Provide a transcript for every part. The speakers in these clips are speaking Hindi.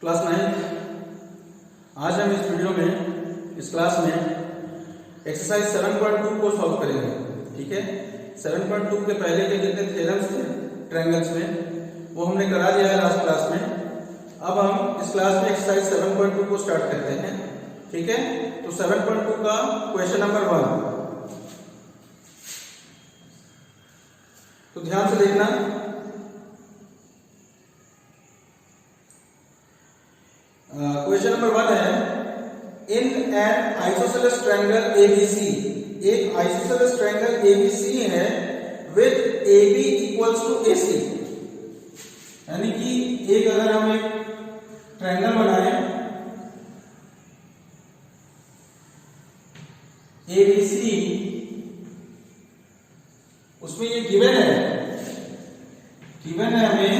क्लास 9। आज हम इस वीडियो में इस क्लास में एक्सरसाइज 7.2 को सॉल्व करेंगे। ठीक है, 7.2 के पहले के जितने थ्योरम्स थे ट्रायंगल्स में वो हमने करा दिया है लास्ट क्लास में। अब हम इस क्लास में एक्सरसाइज 7.2 को स्टार्ट करते हैं। ठीक है, तो 7.2 का क्वेश्चन नंबर 1, तो ध्यान से देखना। क्वेश्चन नंबर 1 है, in an isosceles triangle ABC, एक आइसोसेलेस ट्रायंगल एबीसी है with AB equals to AC। यानी कि एक अगर हम एक ट्रायंगल बनाए ABC, उसमें ये गिवन है हमें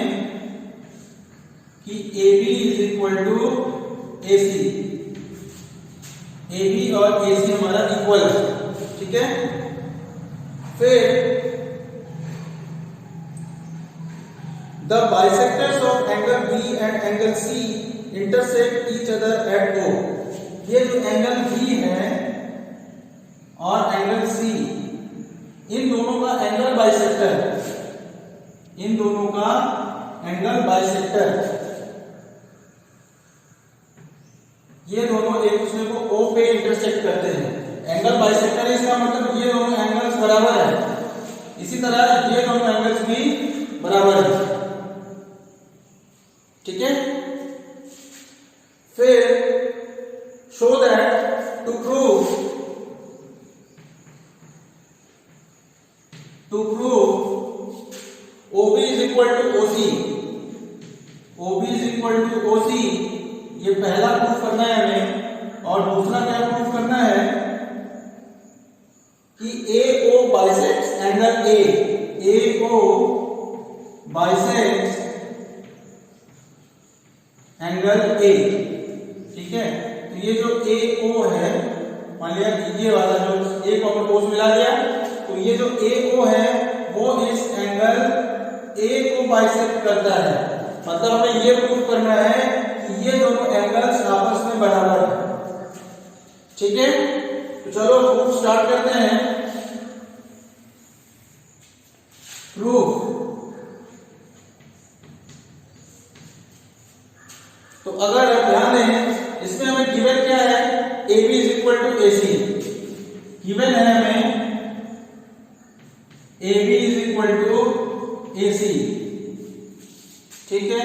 कि AB is equal to AC, AB और AC हमारा इक्वल है। ठीक है, फिर the bisectors of angle B and angle C intersect each other at O। ये जो एंगल B है और एंगल C, इन दोनों का एंगल बाइसेक्टर, इन दोनों का एंगल बाइसेक्टर, ये दोनों एक दूसरे को O पे इंटरसेक्ट करते हैं। एंगल बाइसेक्टर है, इसका मतलब ये दोनों एंगल्स बराबर है। इसी तरह ये दोनों एंगल्स भी बराबर है। ठीक है, फिर show that to prove OB is equal to OC, OB is equal to OC, ये पहला प्रूफ करना है हमें। और दूसरा क्या प्रूफ करना है कि AO bisects angle A, AO bisects angle A। ठीक है, तो ये जो AO है, मान लिया ये वाला जो A को अपन कोस मिला दिया, तो ये जो AO है वो इस एंगल A को बाइसेक्ट करता है। मतलब हमें ये प्रूफ करना है कि ये दोनों एंगल्स आपस में बराबर है। ठीक है, तो चलो प्रूफ स्टार्ट करते हैं। प्रूफ, तो अगर आप ध्यान दें, इसमें हमें गिवन क्या है, AB is equal to AC। Given है हमें AB is equal to AC। ठीक है,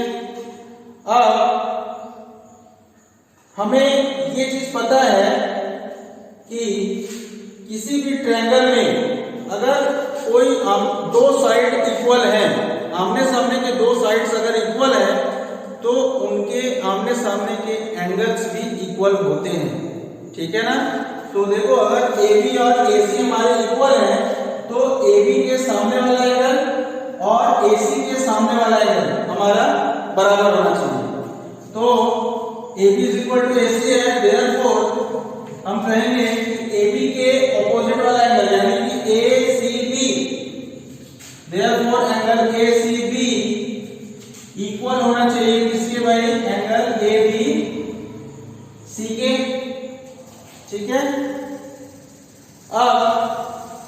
अब हमें ये चीज पता है कि किसी भी ट्रायंगल में अगर कोई दो साइड इक्वल है, आमने सामने के दो साइड्स अगर इक्वल है तो उनके आमने सामने के एंगल्स भी इक्वल होते हैं। ठीक है ना, तो देखो अगर AB और AC हमारे इक्वल है तो AB के सामने वाला एंगल और AC के सामने वाला एंगल हमारा बराबर होना चाहिए। तो AB is equal to AC है, देयरफॉर हम कहेंगे कि AB के ऑपोजिट वाला एंगल यानी कि ACB, therefore angle ACB equal होना चाहिए किसके भाई, एंगल ABC के। ठीक है, अब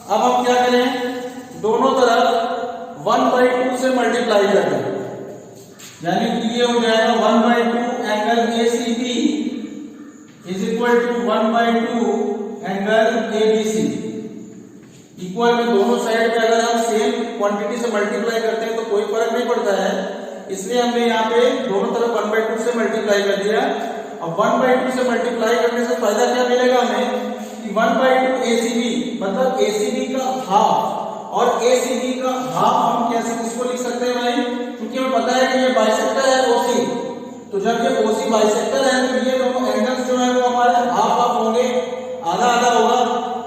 हम क्या करें, दोनों तरफ 1/2 से मल्टीप्लाई कर दें, यानी कि ये हो जाएगा 1/2 angle ACB is equal to 1/2 angle ABC। Equal में दोनों साइड पे अगर हम सेम क्वांटिटी से मल्टीप्लाई करते हैं तो कोई फर्क नहीं पड़ता है, इसलिए हमने यहाँ पे दोनों तरफ 1/2 से मल्टीप्लाई कर दिया। अब 1/2 से मल्टीप्लाई करने से फायदा क्या मिलेगा हमें कि 1/2 ACB मतलब ACB का हाफ, और ACB का हाफ हम कैसे किसको लिख सकते हैं भाई, क्योंकि हमें पता है कि ये बाइसेक्टर है OC, तो जब ये OC बाइसेक्टर है तो ये दोनों एंगल्स जो है वो हमारे हाफ हाफ होंगे, आधा आधा होगा।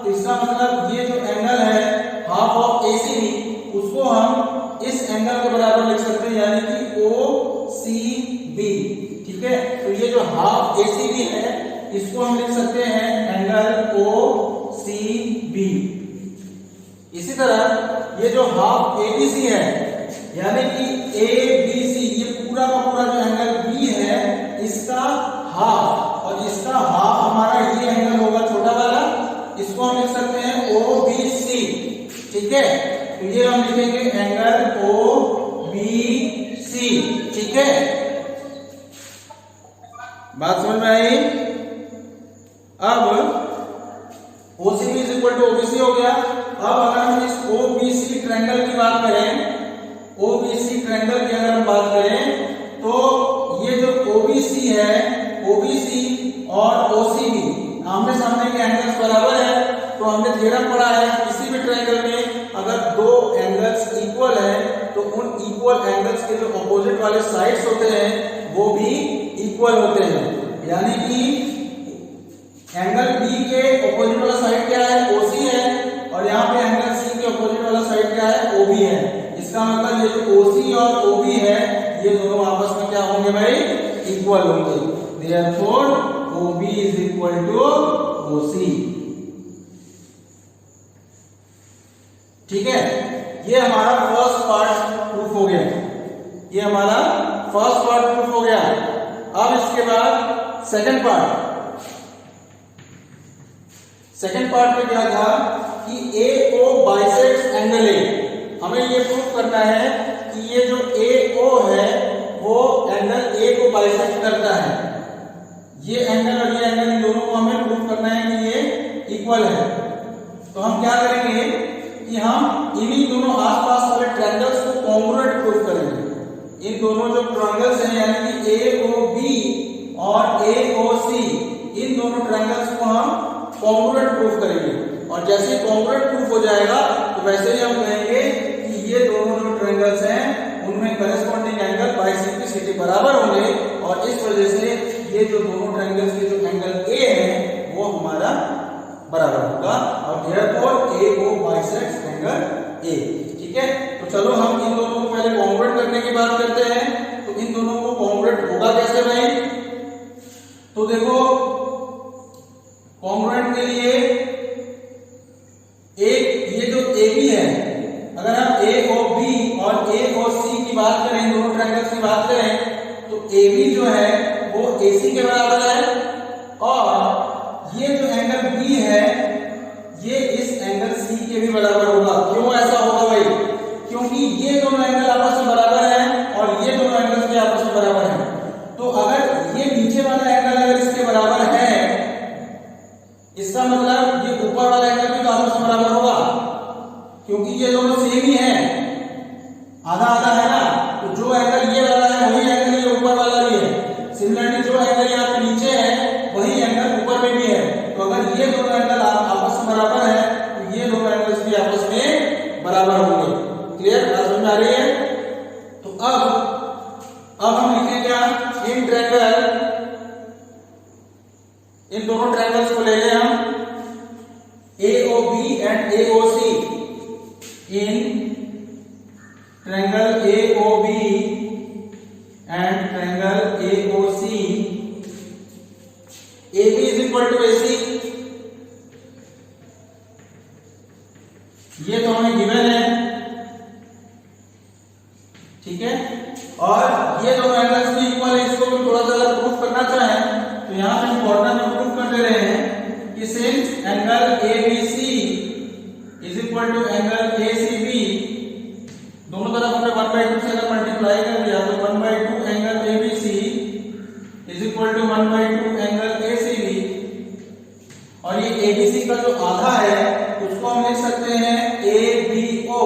तो इसका मतलब ये जो एंगल है हाफ ऑफ ACB, उसको हम इस एंगल के बराबर लिख सकते हैं, यानी कि OCB। ठीक है, तो ये जो हाफ ACB है इसको हम लिख सकते हैं एंगल OCB। इसी तरह ये जो हाफ ABC है यानी कि ABC, ये पूरा का पूरा जो एंगल B है, इस इसका हाफ, और इसका हाफ हमारा ये एंगल होगा छोटा वाला, इसको हम लिख सकते हैं OBC। ठीक है, तो ये हम लिखेंगे एंगल OBC। ठीक है, बात समझ में आई? अब OCB is equal to OBC हो गया। अब अगर हम इस OBC ट्रायंगल की बात करें, OBC ट्रायंगल की अगर हम बात करें, तो ये जो OBC है, OBC और OCB आमने सामने के एंगल्स बराबर है। तो हमने थ्योरम पढ़ा है किसी भी ट्रायंगल में अगर दो एंगल्स इक्वल है तो उन इक्वल एंगल्स के जो अपोजिट वाले साइड्स होते हैं वो भी इक्वल होते हैं। यानी कि एंगल B के अपोजिट वाला साइड क्या है? OC है, और यहाँ पे एंगल C के अपोजिट वाला साइड क्या है? OB है। इसका मतलब ये जो OC और OB है ये दोनों आपस में क्या होंगे भाई? इक्वल होंगे। Therefore OB is equal to OC। ठीक है, ये हमारा फर्स्ट पार्ट प्रूफ हो गया। ये हमारा फर्स्ट पार्ट प्रूफ हो गया। अब इसके बाद सेकंड पार्ट में क्या था कि AO बाइसेक्ट्स एंगल A। हमें ये प्रूफ करना है कि ये जो AO है वो एंगल A को बाइसेक्ट करता है। ये एंगल और ये एंगल, इन दोनों को हमें प्रूफ करना है कि ये इक्वल है। तो हम क्या करेंगे कि हम इन्हीं दोनों आसपास वाले ट्रायंगल्स को कॉन्ग्रुएंट प्रूफ करेंगे। इन दोनों जो ट्रायंगल्स हैं यानी कि AOB और AOC, इन दोनों ट्रायंगल्स को हम कॉन्ग्रुएंट प्रूफ करेंगे। और जैसे ही कॉन्ग्रुएंट प्रूफ हो जाएगा तो वैसे ही हम कहेंगे कि ये दोनों जो ट्रायंगल्स हैं उनमें करस्पॉन्डिंग एंगल बाइसेक्टिसिटी बराबर होंगे, और इस वजह से ये जो दोनों ट्रायंगल्स के जो एंगल A है वो हमारा बराबर होगा, और therefore AO bisects angle A। ठीक है, तो चलो हम इन दोनों को पहले कॉन्ग्रुएंट करने की बात करते हैं। तो इन दोनों को कॉन्ग्रुएंट होगा कैसे भाई? तो देखो, कॉन्ग्रुएंट के लिए एक ये जो AB है, अगर हम AOB और AOC की बात करें, दोनों ट्रायंगल्स की बात करें, तो AB जो है वो AC के बराबर है, और ये जो एंगल B है ये इस एंगल C के भी बराबर होगा। क्यों ऐसा होगा भाई? क्योंकि ये दोनों एंगल आपस में बराबर हैं और ये दोनों एंगल्स भी आपस में बराबर हैं। तो अगर ये नीचे वाला एंगल अगर इसके बराबर है, इसका मतलब ये ऊपर वाला एंगल भी तो आपस में बराबर होगा, क्योंकि ये दोनों सेम ही हैं, आधा आधा है ना। तो जो एंगल ये वाला है वही एंगल ये ऊपर वाला भी है। सिमिलरली जो एंगल यहाँ पे नीचे है वही एंगल ऊपर में भी है। तो अगर ये दोनों एंगल आपस में बराबर है तो ये दोनों एंगल्स भी आपस में बराबर होंगे। क्लियर? बात समझ में आ रही है? तो अब हम लिखें क्या? इन ट्रायंगल, इन दोनों ट्रायंगल्स को ले लें हम AOB and AOC। In triangle AOB and triangle AOC, AB is equal to AC। ये तो हमें गिवन है। ठीक है, और ये दोनों एंगल्स भी इक्वल है। इसको भी थोड़ा सा अगर प्रूफ करना चाहें तो यहां पे हम कॉर्नर में प्रूफ कर दे रहे हैं कि since angle ABC is equal to angle ACB, दोनों तरफ हमने 1/2 से अगर मल्टीप्लाई कर दिया तो 1/2 angle ABC is equal to 1/2 angle ACB, और ये ABC का जो आधा है उसको हम लिख सकते हैं ABO।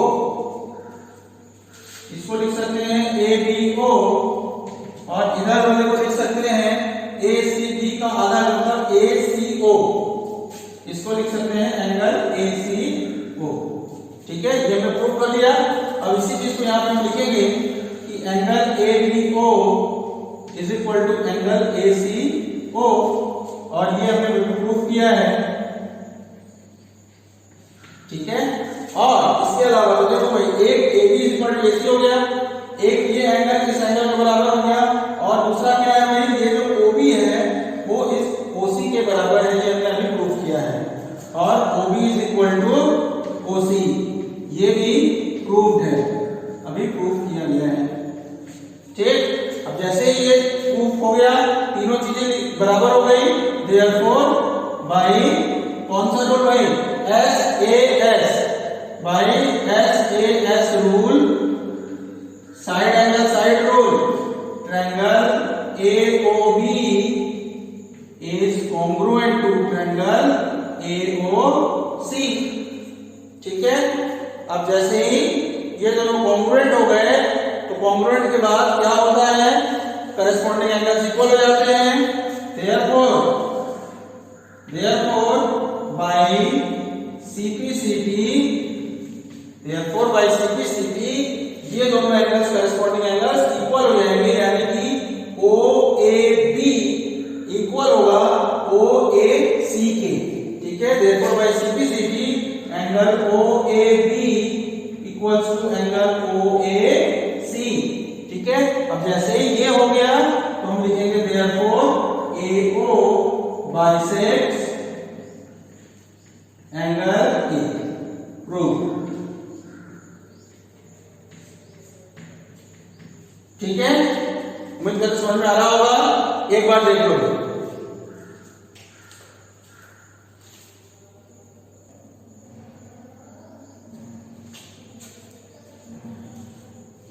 इसको लिख सकते हैं ABO, और इधर वाले को लिख सकते हैं ACB का आधा, मतलब ACO। इसको लिख सकते हैं एंगल ACO। ठीक है, ये हमने प्रूफ कर दिया। अब इसी चीज को यहाँ पे हम लिखेंगे कि angle ABO is equal to angle ACO, और ये हमने प्रूफ किया है। ठीक है, और इसके अलावा तो देखो भाई, एक AB is equal to AC हो गया, एक ये एंगल इस एंगल के बराबर हो गया, और दूसरा क्या है भाई, ये जो OB है वो इस OC के बराबर है। ये हमने अभी प्रूफ किया है, और OB is equal to OC, ये भी प्रूव्ड है, अभी प्रूफ किया गया है। ठीक, अब जैसे ही ये प्रूफ हो गया, तीनों SAS by SAS rule, side angle side rule, triangle AOB is congruent to triangle AOC. ठीक है, अब जैसे ही ये दोनों कॉन्ग्रुएंट हो गए तो कॉन्ग्रुएंट के बाद क्या होता है, करस्पॉन्डिंग एंगल्स इक्वल हो जाते हैं. therefore by CP ये दोनों एंगल्स करस्पॉन्डिंग एंगल्स इक्वल हो जाएंगे, यानी कि OAB इक्वल होगा OAC के. ठीक है, therefore by CP angle OAB equals to angle OAC. ठीक है, अब जैसे ही ये हो गया तो हम लिखेंगे therefore AO bisects angle A. Prove. ठीक है, उम्मीद करते समझ में आ रहा होगा. एक बार देख लो.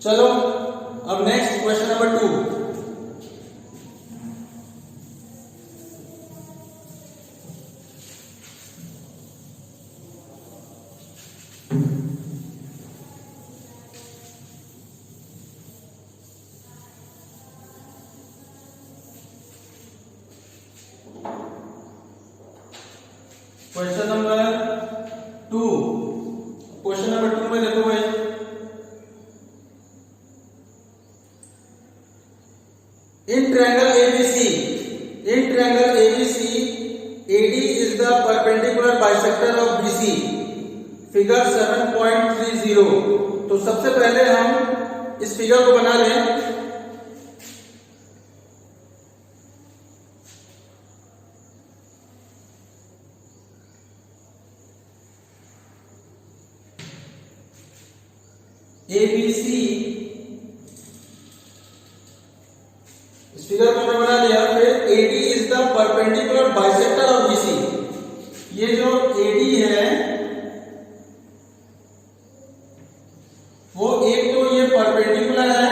चलो अब next question number 2. Question number 2 में देखो भाई, in triangle ABC AD is the perpendicular bisector of BC. Figure 7.30. तो सबसे पहले हम इस फिगर को बना लें. ABC इस फिगर को हमने बना लिया. फिर AD is the perpendicular bisector of BC. ये जो AD है वो एक तो ये परपेंडिकुलर है,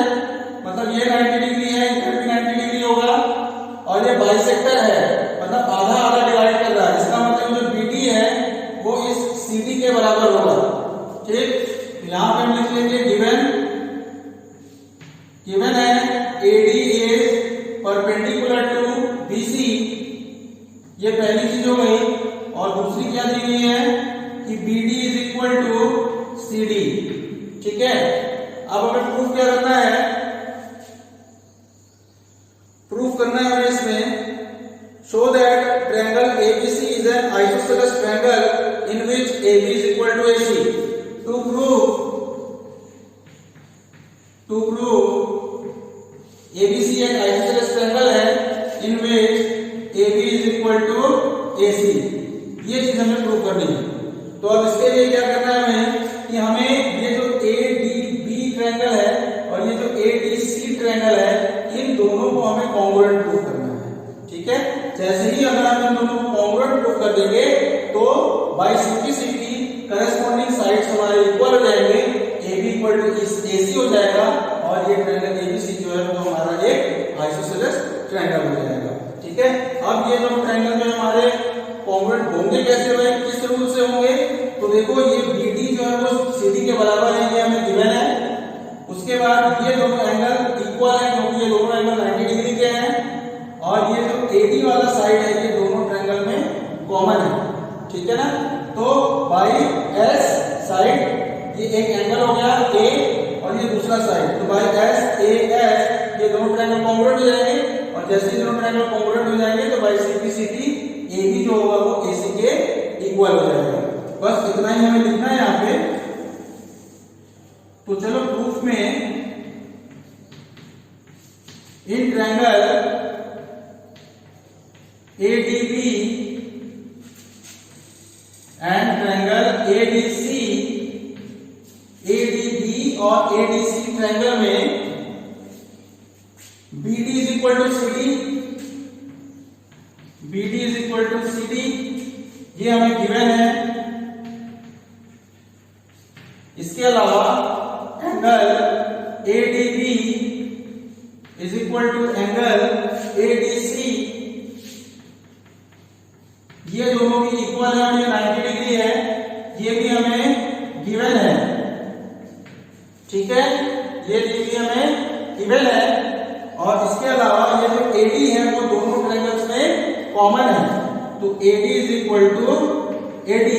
मतलब ये 90 डिग्री है, इधर भी 90 डिग्री होगा, और ये बाइसेक्टर है, मतलब आधा आधा डिवाइड कर रहा है. इसका मतलब जो BD है वो इस CD के बराबर होगा. ठीक, यहां पे हम लिख लेंगे गिवन है AD is perpendicular to BC. ये पहली चीज हो गई. और दूसरी क्या दी गई है कि BD is equal to CD. ठीक है, अब हमें प्रूफ क्या करना है, हमें इसमें show that triangle ABC is an isosceles triangle in which AB is equal to AC. To prove ABC एक आइसोसेलेस ट्रायंगल है in which AB is equal to AC. ये चीज हमें प्रूव करनी है. तो अब इसके लिए क्या करना है हमें कि हमें ये जो ADB ट्रायंगल है और ये जो ADC ट्रायंगल है, इन दोनों को हमें कॉन्ग्रुएंट प्रूव करना है. ठीक है, जैसे ही अगर हम इन दोनों को कॉन्ग्रुएंट प्रूव कर देंगे तो बाय सिंप्लिसिटी करस्पॉन्डिंग साइड्स हमारे इक्वल हो जाएंगे. AB इक्वल टू AC हो जाएगा और ये ट्रायंगल ABC जो है वो हमारा एक आइसोसेलेस ट्रायंगल हो जाएगा. ठीक है, अब ये जो ट्रायंगल जो हमारे कॉन्ग्रुएंट होंगे कैसे होंगे, किस रूल से होंगे, तो देखो ये BD जो है वो CD के बराबर है, ये हमें गिवन है. उसके बाद ये दोनों एंगल इक्वल है क्योंकि ये दोनों एंगल 90 डिग्री के हैं, और ये जो AD वाला साइड है ये दोनों ट्रायंगल में कॉमन है. ठीक है ना, तो बाई S साइड ये एक एंगल हो गया A और ये दूसरा साइड, तो बाई SAS ये दोनों ट्रायंगल कॉन्ग्रुएंट हो जाएंगे. और जैसे ही दोनों ट्रायंगल कॉन्ग्रुएंट हो जाएंगे तो बाई सिंप्लिसिटी AB जो होगा वो AC के इक्वल हो जाएगा. बस इतना ही हमें लिखना है यहाँ पे. तो चलो प्रूफ में in triangle ADB and triangle ADC, ADB और ADC ट्रायंगल में BD is equal to CD, ये हमें गिवन है. इसके अलावा angle ADB is equal to angle ADC, ये दोनों भी इक्वल है और ये 90 डिग्री है, ये भी हमें गिवन है। ठीक है, ये भी हमें गिवन है। और इसके अलावा ये जो AD है वो दोनों ट्रायंगल्स में कॉमन है, तो AD is equal to AD।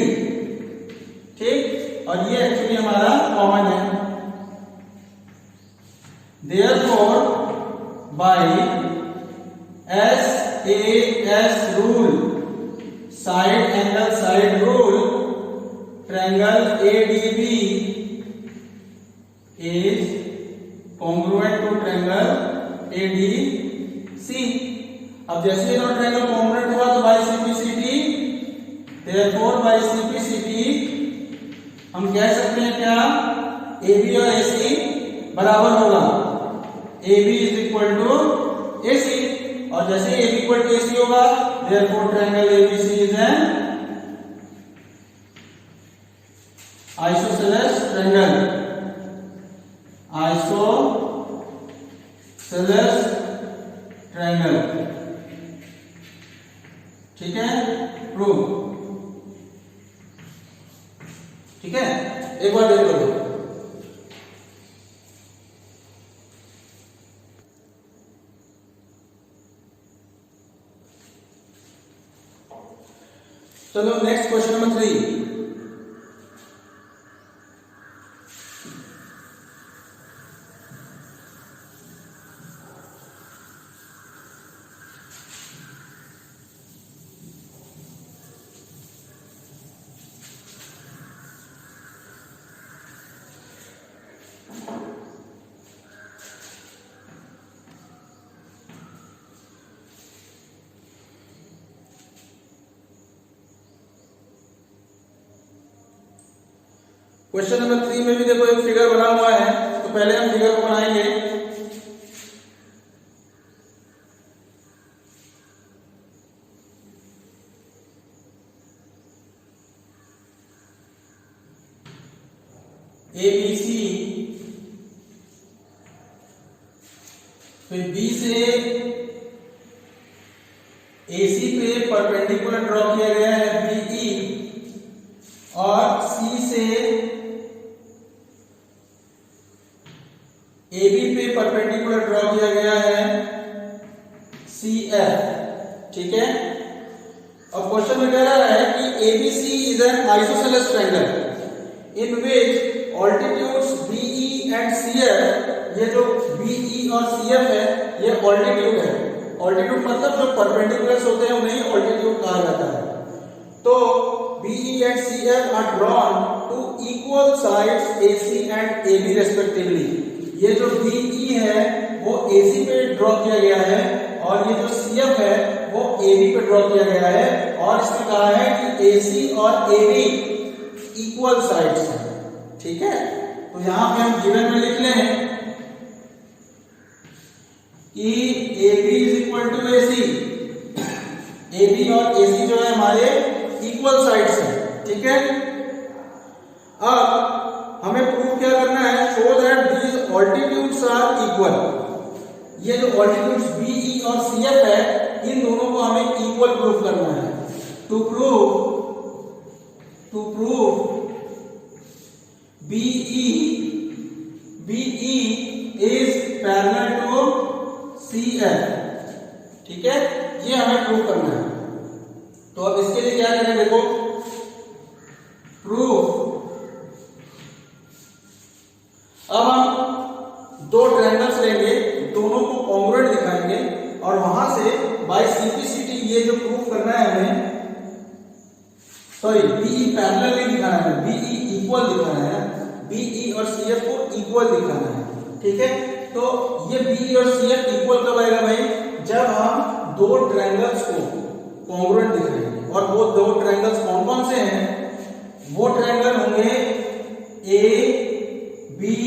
ठीक, और ये एक्चुअली हमारा कॉमन है। Therefore, by SAS rule, side angle side rule, triangle ADB is congruent to triangle ADC। अब जैसे ये ट्रायंगल कॉन्ग्रुएंट हुआ तो bye CPCT, therefore by CPCT हम कह सकते हैं क्या, AB और AC बराबर होगा, AB is equal to AC, और जैसे AB इक्वल टू AC होगा therefore triangle ABC is an isosceles triangle, isosceles triangle। ठीक है, प्रूव। ठीक है, एक बार देख लो। चलो next question number 3। Question number 3 में भी देखो एक फिगर बना हुआ है, तो पहले हम फिगर को बनाएंगे। ABC, फिर B से AC पे परपेंडिकुलर ड्रॉ किया गया है BE, और C से AB पे परपेंडिकुलर ड्रॉ किया गया है CF। ठीक है, अब क्वेश्चन में कह रहा है कि ABC is an isosceles triangle in which altitudes BE and CF, ये जो BE और CF है ये ऑल्टीट्यूड है। ऑल्टीट्यूड मतलब जो परपेंडिकुलर्स होते हैं उन्हें ऑल्टीट्यूड कहा जाता है। तो BE and CF are drawn to equal sides AC and AB respectively। ये जो BE है वो AC पे ड्रॉ किया गया है, और ये जो CF है वो AB पे ड्रॉ किया गया है, और इसमें कहा है कि AC और AB इक्वल साइड्स हैं। ठीक है, तो यहां पे हम गिवन में लिख लें कि AB is equal to AC, AB और AC जो है हमारे इक्वल साइड्स हैं। ठीक है, अब हमें प्रूव क्या करना है, show that these altitudes are equal. ये जो ऑल्टीट्यूड्स BE और CF है इन दोनों को हमें इक्वल प्रूव करना है। To prove BE is parallel to CF। ठीक है, ये हमें प्रूव करना है। तो अब इसके लिए क्या करें, देखो प्रूफ। अब हम दो ट्रायंगल्स लेंगे, दोनों को कॉन्ग्रुएंट दिखाएंगे, और वहां से बाय CPCT ये जो प्रूफ करना है हमें, सॉरी BE पैरेलल नहीं दिखाना है, BE इक्वल दिखाना है, BE और CF को इक्वल दिखाना है। ठीक है, तो ये BE और CF इक्वल कब आएगा भाई, जब हम दो ट्रायंगल्स को कॉन्ग्रुएंट दिखाएंगे। और वो दो ट्रायंगल्स कौन कौन से हैं, वो ट्रायंगल होंगे ABE।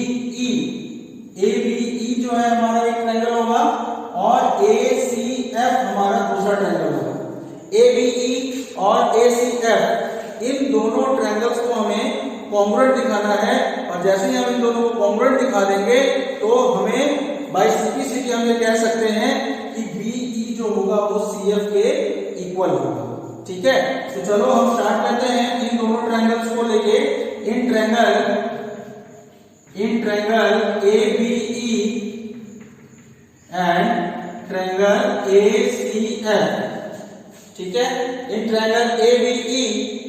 ABE जो है हमारा एक ट्रायंगल होगा, और ACF हमारा दूसरा ट्रायंगल होगा। ABE और ACF इन दोनों ट्रायंगल्स को हमें कॉन्ग्रुएंट दिखाना है, और जैसे ही हम इन दोनों को कॉन्ग्रुएंट दिखा देंगे तो हमें बाय सिंपलिसिटी हम ये कह सकते हैं कि BE जो होगा वो CF के इक्वल होगा। ठीक है, तो चलो हम स्टार्ट करते हैं इन दोनों ट्रायंगल्स को लेके। In triangle ABE and triangle ACF। ठीक है, in triangle ABE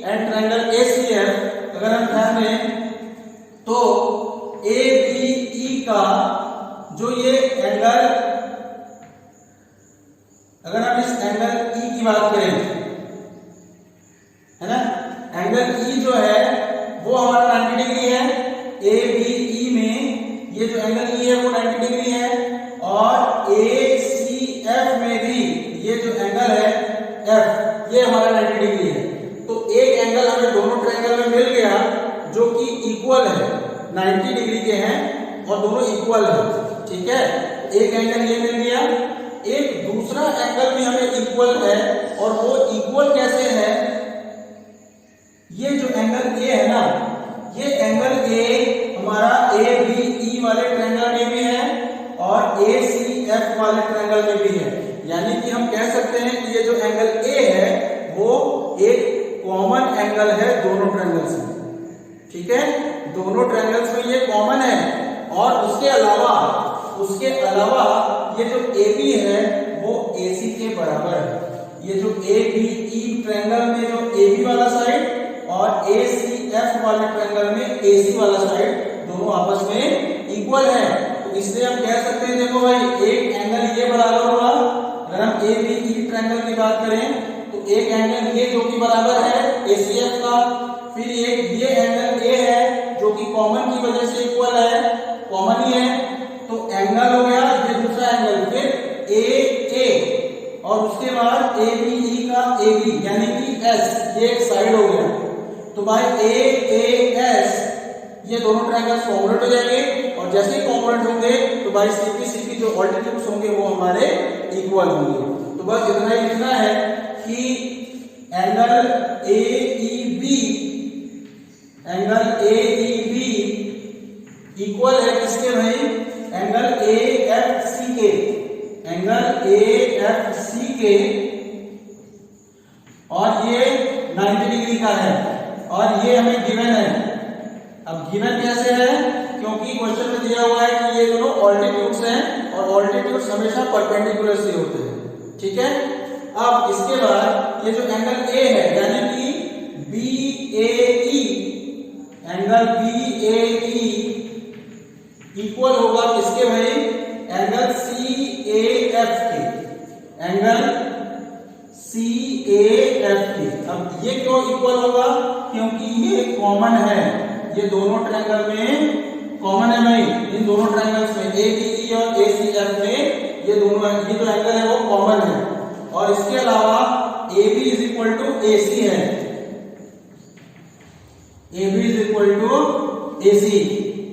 and triangle ACF अगर हम ध्यान दें तो ABE का जो ये एंगल, अगर हम इस एंगल E की बात करें, है ना, एंगल E जो है वो हमारा 90 डिग्री है। ABE में ये जो एंगल E है वो 90 डिग्री है और ACF में भी ये जो एंगल है F ये हमारा 90 डिग्री है। तो एक एंगल हमें दोनों ट्रायंगल में मिल गया जो कि इक्वल है, 90 डिग्री के हैं और दोनों इक्वल है। ठीक है, एक एंगल ये मिल गया, एक दूसरा एंगल भी हमें इक्वल है और वो इक्वल कैसे है, ये जो एंगल A है ना, ये एंगल A हमारा ABE वाले ट्रायंगल में भी है और ACF वाले ट्रायंगल में भी है। यानी कि हम कह सकते हैं कि ये जो एंगल A है वो एक कॉमन एंगल है दोनों ट्रायंगल्स में। ठीक है, दोनों ट्रायंगल्स में ये कॉमन है और उसके अलावा ये जो AB है वो AC के बराबर है। ये जो ABE ट्रायंगल में जो AB वाला साइड और ACF वाले ट्रायंगल में AC वाला साइड दोनों आपस में इक्वल है। तो इसलिए हम कह सकते हैं, देखो भाई, एक एंगल ये बराबर होगा, अगर हम ABE ट्रायंगल की बात करें तो एक एंगल ये जो कि बराबर है ACF का, फिर एक ये एंगल A है जो कि कॉमन की वजह से इक्वल है, कॉमन ही है, तो एंगल हो गया ये दूसरा एंगल, फिर AA और उसके बाद ABE का AB यानी कि S, ये एक साइड हो गया। तो भाई AAS ये दोनों ट्रायंगल्स कॉन्ग्रुएंट हो जाएंगे और जैसे ही कॉन्ग्रुएंट होंगे तो भाई CP जो ऑल्टीट्यूड्स होंगे वो हमारे इक्वल होंगे। तो बस इतना ही लिखना है कि एंगल AEB इक्वल है किसके भाई, एंगल AFC के, एंगल AFC के, और ये 90 डिग्री का है और ये हमें गिवन है। अब गिवन कैसे है, क्योंकि क्वेश्चन में दिया हुआ है कि ये दोनों ऑल्टीट्यूड्स हैं और ऑल्टीट्यूड्स हमेशा परपेंडिकुलर से होते हैं। ठीक है, अब इसके बाद ये जो एंगल A है यानी कि BAE, एंगल BAE इक्वल होगा किसके भाई, एंगल CAF के, एंगल CAF के। अब ये क्यों इक्वल होगा, क्योंकि ये कॉमन है, ये दोनों ट्रायंगल में कॉमन है भाई, इन दोनों ट्रायंगल्स में ABE और ACF में ये दोनों, ये जो एंगल है वो कॉमन है। और इसके अलावा AB is equal to AC है, AB is equal to AC।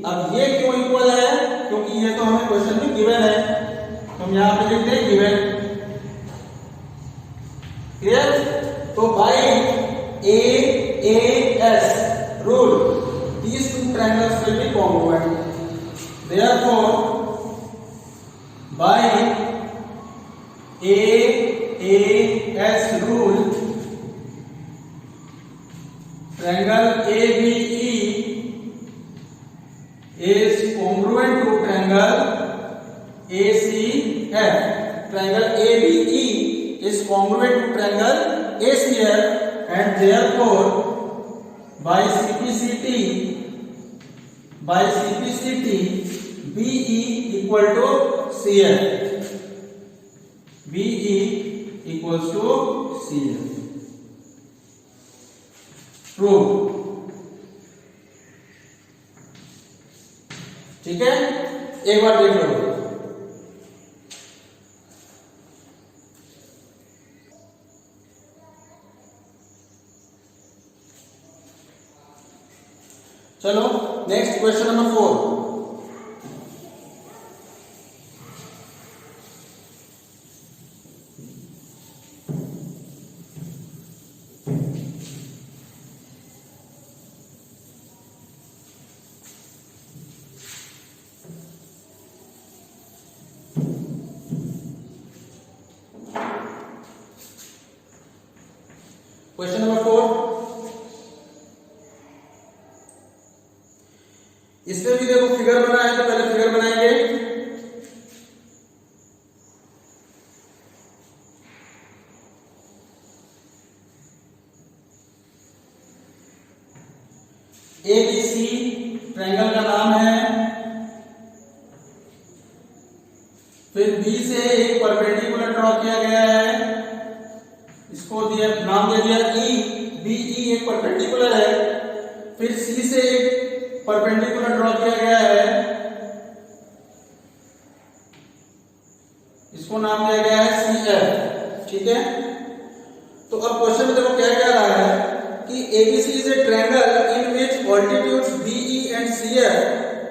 अब ये क्यों इक्वल है, क्योंकि ये तो हमें क्वेश्चन में गिवन है, तो हम यहां पे लिखते हैं गिवन। क्लियर, तो bye AAS rule these two triangles will be congruent, therefore by AAS rule triangle ABE is congruent to triangle ACF, triangle ABE is congruent to triangle ACF, and therefore by CPCT BE equal to CF, BE equals to CF, true। ठीक है, एक बार देख लो। चलो next question number 4। Question number 4, इसमें भी देखो फिगर बना है, तो पहले फिगर बनाएंगे। ABC ट्रायंगल का नाम है, फिर B से एक परपेंडिकुलर ड्रॉ किया गया है, इसको दिया नाम दे दिया E, BE एक परपेंडिकुलर है, फिर C से एक परपेंडिकुलर ड्रॉ किया गया है, इसको नाम दिया गया है CF। ठीक है, तो अब क्वेश्चन में देखो क्या कह रहा है कि ABC is a triangle in which altitudes BE and CF,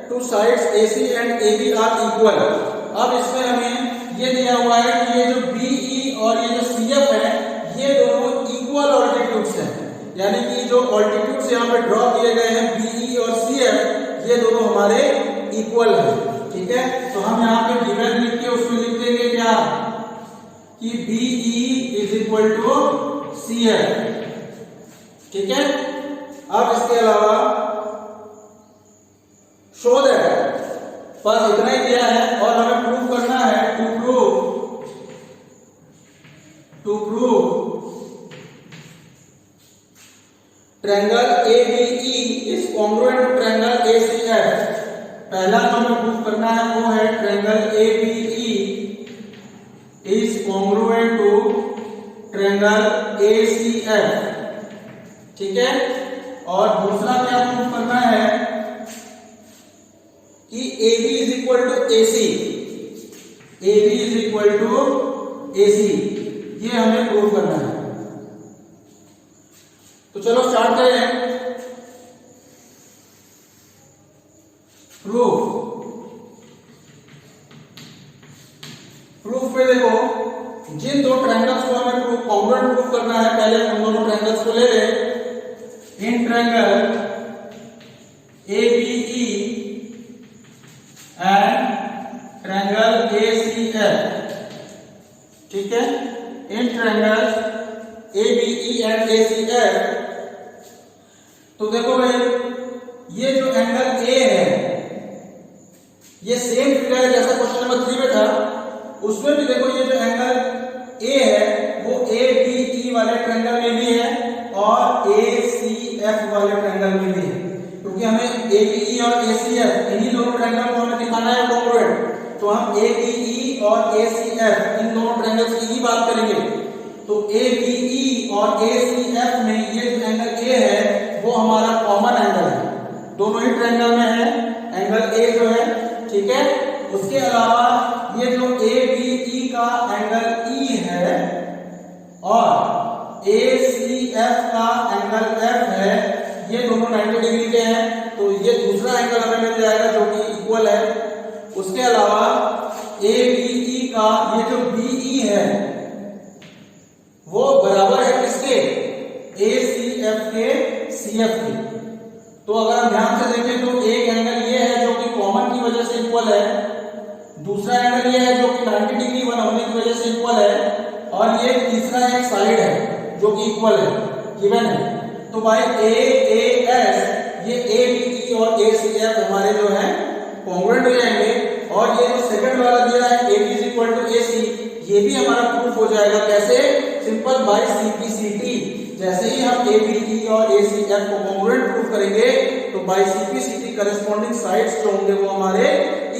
two sides AC and AB are equal। अब इसमें हमें ये दिया हुआ है कि ये जो BE और ये जो CF है ये दोनों इक्वल ऑल्टीट्यूड्स हैं, यानी कि जो ऑल्टीट्यूड्स यहाँ पे ड्रॉ किए गए हैं BE और CF ये दोनों हमारे इक्वल हैं। ठीक है, तो हम यहाँ पे गिवन लिख के उसमें लिख देंगे क्या कि BE is equal to CF। ठीक है, अब इसके अलावा शो दैट, बस इतना ही दिया है और हमें प्रूव करना है, to prove triangle ABE is congruent to triangle ACF। पहला जो हमें प्रूव करना है वो है triangle ABE is congruent to triangle ACF। ठीक है, और दूसरा क्या प्रूव करना है कि AB is equal to AC, AB is equal to AC, ये हमें प्रूव करना है। तो चलो स्टार्ट करें। प्रूफ पे देखो, जिन दो ट्रायंगल्स को हमें कॉन्ग्रुएंट प्रूव करना है, पहले उन दोनों ट्रायंगल्स को ले लें। In triangle ABE and triangle ACF। ठीक है, इन ट्रायंगल्स ABE एंड ACF, तो देखो भाई ये जो एंगल A है ये सेम फिगर है जैसा क्वेश्चन नंबर 3 में था, उसमें भी देखो ये जो एंगल A है वो ABE वाले ट्रायंगल में भी है और ACF वाले ट्रायंगल में भी है, क्योंकि हमें ABE और ACF इन्हीं दोनों ट्रायंगल को हमें दिखाना है कॉन्ग्रुएंट, तो हम ABE और ACF इन दोनों ट्रायंगल्स की ही बात करेंगे। तो ABE और ACF में ये जो एंगल A है वो हमारा कॉमन एंगल है, दोनों ही ट्रायंगल में है एंगल A जो है। ठीक है, उसके अलावा ये जो ABE का एंगल E है और ACF का एंगल F है, ये दोनों 90 डिग्री के हैं, तो ये दूसरा एंगल हमें मिल जाएगा जो कि इक्वल है। उसके अलावा ABE का ये जो BE है वो बराबर है किसके, ACF के CF के। तो अगर हम ध्यान से देखें तो एक एंगल ये है जो कि कॉमन की वजह से इक्वल है, दूसरा एंगल ये है जो कि 90 डिग्री वन होने की वजह से इक्वल है, और ये तीसरा एक साइड है जो कि इक्वल है, गिवन है। तो भाई AAS ये ABE और ACF हमारे जो है कॉन्ग्रुएंट हो जाएंगे, और ये जो सेकंड वाला दिया है AB is equal to AC, ये भी हमारा प्रूफ हो जाएगा। कैसे, सिंपल बाय CPCT। जैसे ही हम ABE और ACF को कॉन्ग्रुएंट प्रूफ करेंगे तो बाय CPCT करस्पॉन्डिंग साइड्स जो होंगे वो हमारे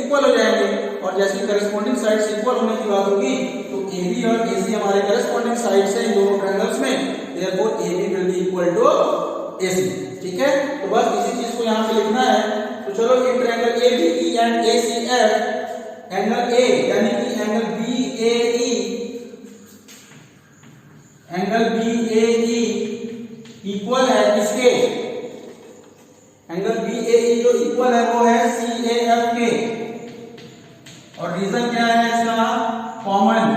इक्वल हो जाएंगे, और जैसे करस्पॉन्डिंग साइड्स इक्वल होने की बात होगी तो AB और AC हमारे करस्पॉन्डिंग साइड्स हैं इन दोनों ट्रायंगल्स में, therefore AB will be equal to AC। ठीक है, तो बस इसी चीज को यहाँ पे लिखना है। तो चलो in triangle ABE and ACF angle A यानी कि angle BAE, angle BAE equal है किसके, एंगल BAE जो इक्वल है वो है CAF के, और रीजन क्या है इसका, कॉमन।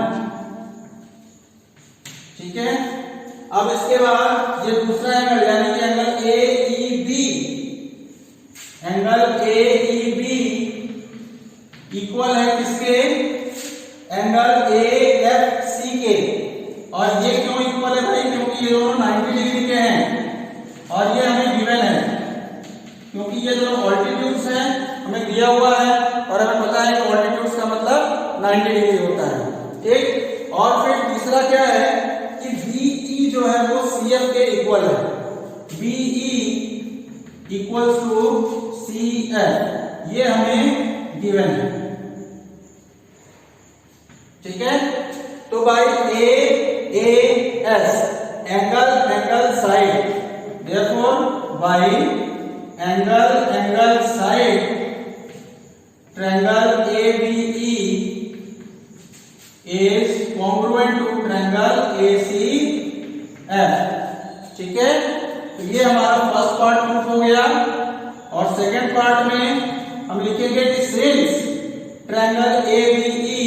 ठीक है, अब इसके बाद ये दूसरा एंगल यानी कि angle AEB, angle AEB equal है किसके, एंगल AFC के। और ये क्यों इक्वल है भाई, क्योंकि ये दोनों 90 डिग्री क्योंकि ये दोनों ऑल्टीट्यूड्स हैं, हमें दिया हुआ है और हमें पता है कि ऑल्टीट्यूड्स का मतलब 90 डिग्री होता है। ठीक, और फिर तीसरा क्या है कि BE जो है वो CF के इक्वल है। BE इक्वल्स टू CF, ये हमें गिवन है। ठीक है, तो भाई AAS angle side, therefore by angle side triangle ABE is congruent to triangle ACF। ठीक है, तो ये हमारा फर्स्ट पार्ट प्रूफ हो गया। और सेकंड पार्ट में हम लिखेंगे कि since triangle ABE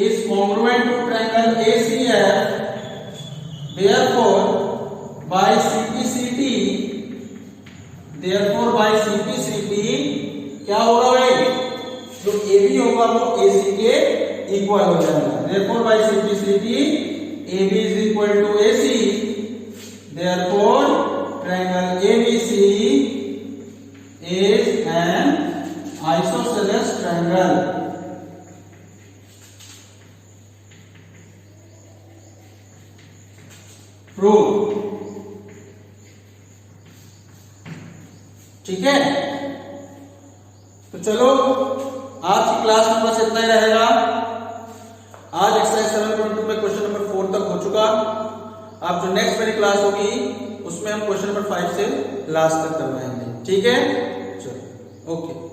is congruent to triangle ACF, therefore by CPCT क्या होगा भाई, जो AB होगा वो AC के इक्वल हो जाएगा। therefore by CPCT AB is equal to AC, therefore triangle ABC is an isosceles triangle। Prove. ठीक है, तो चलो आज की क्लास में बस इतना ही रहेगा। आज एक्सरसाइज 7.2 में क्वेश्चन नंबर 4 तक हो चुका। अब जो नेक्स्ट मेरी क्लास होगी उसमें हम क्वेश्चन नंबर 5 से लास्ट तक करवाएंगे। ठीक है, चलो ओके।